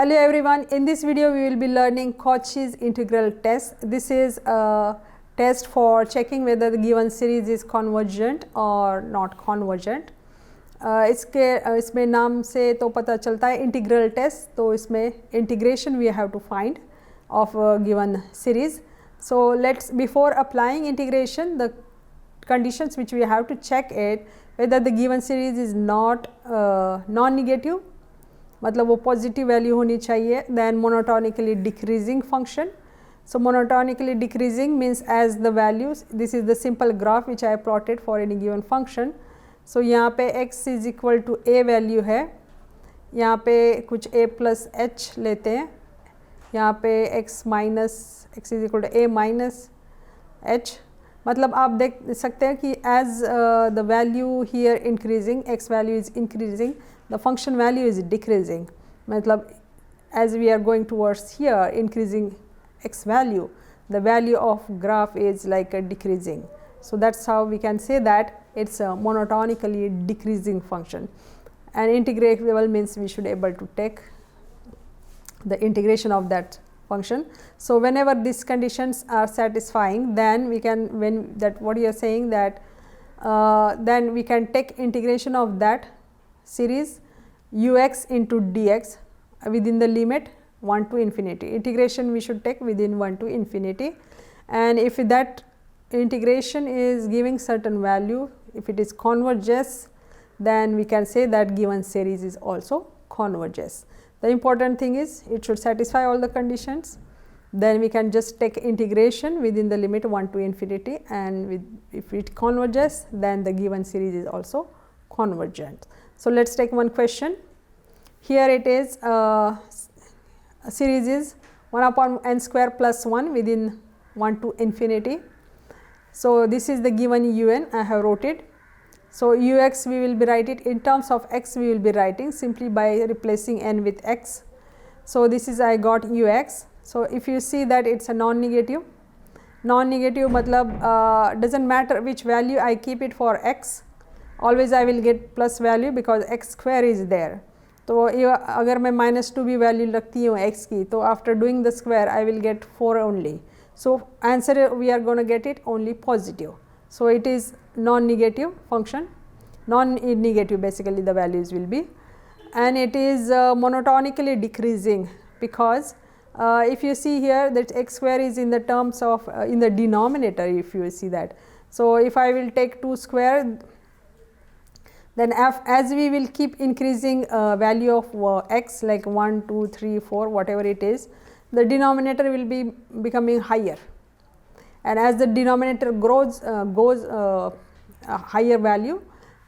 Hello everyone, in this video we will be learning Cauchy's integral test. This is a test for checking whether the given series is convergent or not convergent. इसमें नाम से तो पता चलता है integral test, तो इसमें integration we have to find of given series. So let's, before applying integration, the conditions which we have to check it whether the given series is not non-negative, मतलब वो पॉजिटिव वैल्यू होनी चाहिए. Then monotonically decreasing function. So monotonically decreasing means as the values, this is the simple graph which I have plotted for any given function. So यहाँ पे x is equal to a value है, यहाँ पे कुछ a plus h लेते हैं, यहाँ पे x is equal to a minus h. मतलब आप देख सकते हैं कि as the value here increasing, x value is increasing, the function value is decreasing. मतलब as we are going towards here increasing x value, the value of graph is like a decreasing. So that's how we can say that it's a monotonically decreasing function. And integrable means we should able to take the integration of that function. So whenever these conditions are satisfying, then we can, when that what you are saying that then we can take integration of that series ux into dx within the limit 1 to infinity. Integration we should take within 1 to infinity, and if that integration is giving certain value, if it is converges, then we can say that given series is also converges. The important thing is it should satisfy all the conditions, then we can just take integration within the limit 1 to infinity, and if it converges, then the given series is also convergent. So let's take one question. Here it is a series is 1 upon n square plus 1 within 1 to infinity. So this is the given un, I have wrote it. So ux we will be writing in terms of x, we will be writing simply by replacing n with x. So this is I got ux. So if you see that it's a non-negative, matlab doesn't matter which value I keep it for x, always I will get plus value because x square is there. तो अगर मैं -2 भी value रखती हूँ x की, तो after doing the square I will get 4 only. So answer we are gonna get it only positive. So it is non-negative function, non-negative basically the values will be, and it is monotonically decreasing because if you see here that x square is in the terms of in the denominator, if you see that. So if I will take 2 square, then as we will keep increasing value of x like 1, 2, 3, 4 whatever it is, the denominator will be becoming higher, and as the denominator grows goes a higher value,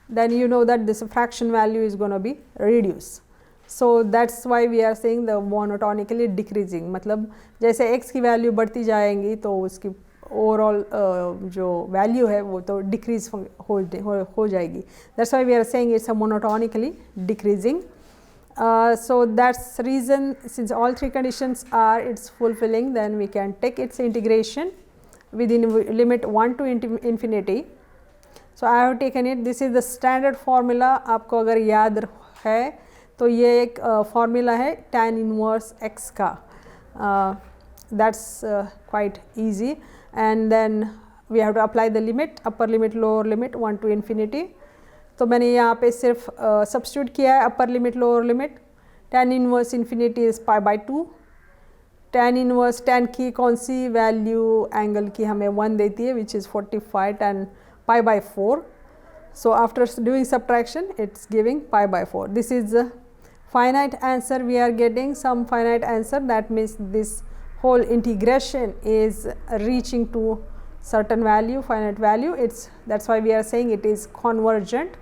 then you know that this fraction value is going to be reduced. So that's why we are saying the monotonically decreasing, मतलब जैसे x की value बढ़ती जाएंगी तो उसकी overall जो value है वो तो डिक्रीज हो जाएगी. That's why we are saying it's a monotonically decreasing. So that's reason, since all three conditions are it's fulfilling, then we can take its integration within limit 1 to infinity. So I have taken it, this is the standard formula. आपको अगर याद है तो ये एक formula है tan inverse x का. That's quite easy, and then we have to apply the limit, upper limit, lower limit 1 to infinity. तो मैंने यहाँ पे सिर्फ सब्स्टिट्यूट किया है upper limit lower limit. tan inverse infinity is pi by 2. tan inverse tan की कौन सी value angle की हमें 1 देती है, which is 45 tan pi by 4. So after doing subtraction it's giving pi by 4. This is finite answer we are getting, some finite answer, that means this whole integration is reaching to certain value, finite value. That's why we are saying it is convergent,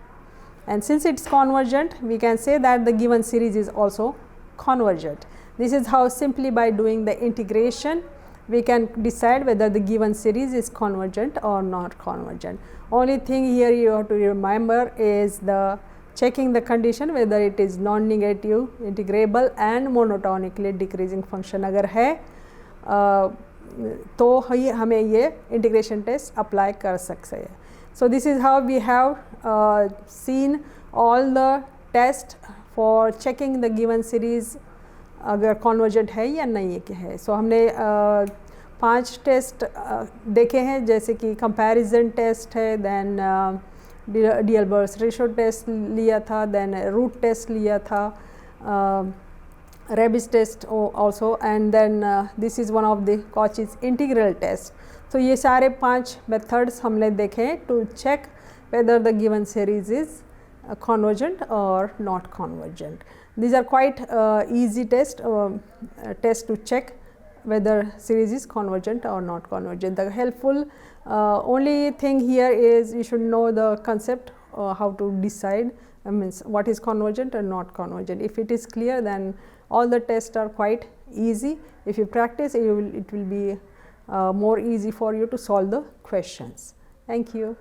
and since it's convergent we can say that the given series is also convergent. This is how simply by doing the integration we can decide whether the given series is convergent or not convergent. Only thing here you have to remember is the checking the condition whether it is non-negative, integrable and monotonically decreasing function अगर है तो हमें ये integration test apply कर सकते हैं. So this is how we have seen all the tests for checking the given series अगर convergent है या नहीं है। सो हमने 5 टेस्ट देखे हैं, जैसे कि कंपैरिजन टेस्ट है, देन डी-एल्बर्ट्स रेशो टेस्ट लिया था, देन रूट टेस्ट लिया था, Rabi's test also, and then this is one of the Cauchy's integral test. So ये सारे 5 methods हमने देखे to check whether the given series is convergent or not convergent. These are quite easy test to check whether series is convergent or not convergent. The helpful only thing here is you should know the concept, how to decide, means what is convergent and not convergent. If it is clear, then all the tests are quite easy. If you practice, it will be more easy for you to solve the questions. Thank you.